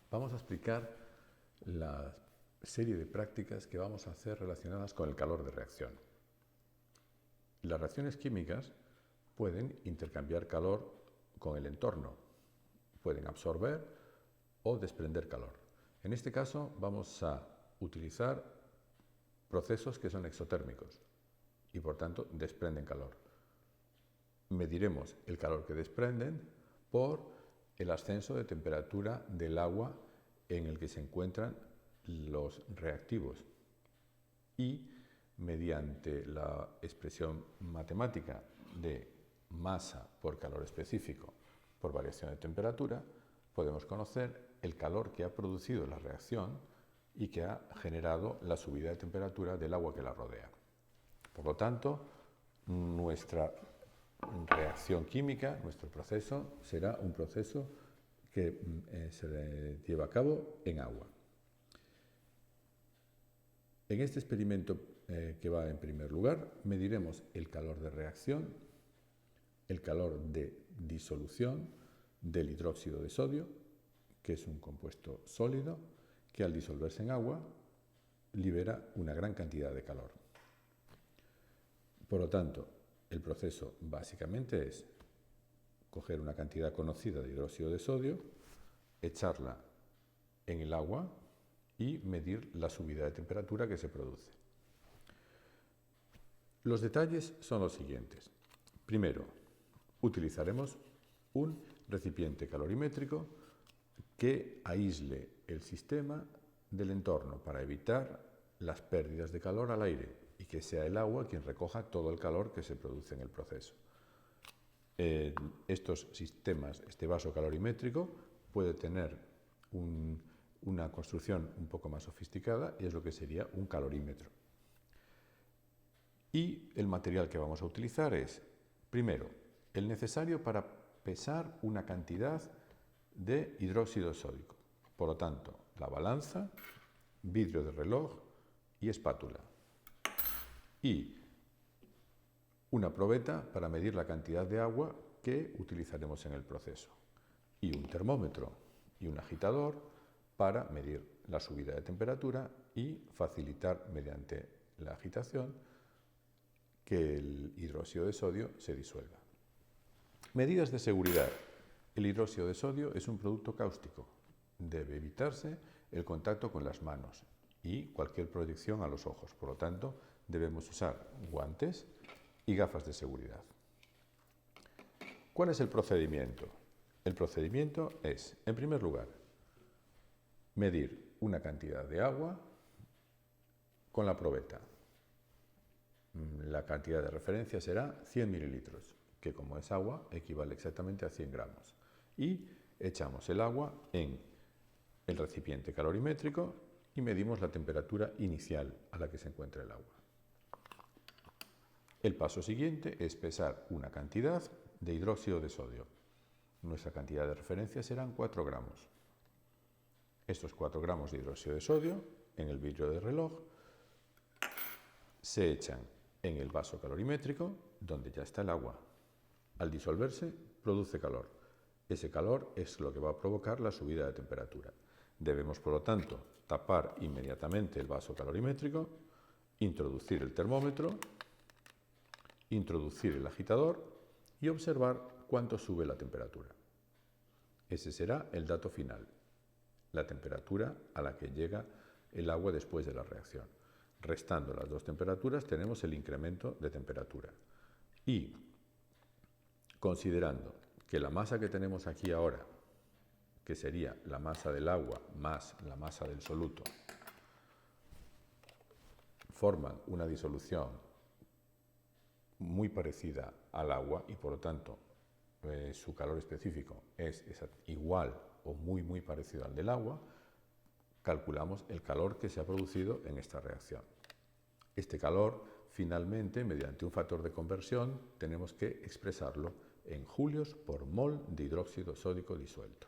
Vamos a explicar la serie de prácticas que vamos a hacer relacionadas con el calor de reacción. Las reacciones químicas pueden intercambiar calor con el entorno, pueden absorber o desprender calor. En este caso vamos a utilizar procesos que son exotérmicos y por tanto desprenden calor. Mediremos el calor que desprenden por el ascenso de temperatura del agua en el que se encuentran los reactivos y mediante la expresión matemática de masa por calor específico por variación de temperatura podemos conocer el calor que ha producido la reacción y que ha generado la subida de temperatura del agua que la rodea. Por lo tanto, nuestra reacción química, nuestro proceso, será un proceso que se lleva a cabo en agua. En este experimento que va en primer lugar, mediremos el calor de reacción, el calor de disolución del hidróxido de sodio, que es un compuesto sólido que al disolverse en agua libera una gran cantidad de calor. Por lo tanto, el proceso básicamente es coger una cantidad conocida de hidróxido de sodio, echarla en el agua y medir la subida de temperatura que se produce. Los detalles son los siguientes. Primero, utilizaremos un recipiente calorimétrico que aísle el sistema del entorno para evitar las pérdidas de calor al aire y que sea el agua quien recoja todo el calor que se produce en el proceso. Estos sistemas, este vaso calorimétrico, puede tener una construcción un poco más sofisticada y es lo que sería un calorímetro. Y el material que vamos a utilizar es, primero, el necesario para pesar una cantidad de hidróxido sódico. Por lo tanto, la balanza, vidrio de reloj y espátula. Y una probeta para medir la cantidad de agua que utilizaremos en el proceso. Y un termómetro y un agitador para medir la subida de temperatura y facilitar mediante la agitación que el hidróxido de sodio se disuelva. Medidas de seguridad. El hidróxido de sodio es un producto cáustico. Debe evitarse el contacto con las manos y cualquier proyección a los ojos. Por lo tanto, debemos usar guantes y gafas de seguridad. ¿Cuál es el procedimiento? El procedimiento es, en primer lugar, medir una cantidad de agua con la probeta. La cantidad de referencia será 100 mililitros, que como es agua equivale exactamente a 100 gramos. Y echamos el agua en el recipiente calorimétrico y medimos la temperatura inicial a la que se encuentra el agua. El paso siguiente es pesar una cantidad de hidróxido de sodio. Nuestra cantidad de referencia serán 4 gramos. Estos 4 gramos de hidróxido de sodio en el vidrio de reloj se echan en el vaso calorimétrico donde ya está el agua. Al disolverse produce calor. Ese calor es lo que va a provocar la subida de temperatura. Debemos, por lo tanto, tapar inmediatamente el vaso calorimétrico, introducir el termómetro, introducir el agitador y observar cuánto sube la temperatura. Ese será el dato final, la temperatura a la que llega el agua después de la reacción. Restando las dos temperaturas tenemos el incremento de temperatura. Y considerando que la masa que tenemos aquí ahora, que sería la masa del agua más la masa del soluto, forman una disolución muy parecida al agua y por lo tanto su calor específico es igual o muy parecido al del agua, calculamos el calor que se ha producido en esta reacción. Este calor, finalmente, mediante un factor de conversión, tenemos que expresarlo en julios por mol de hidróxido sódico disuelto.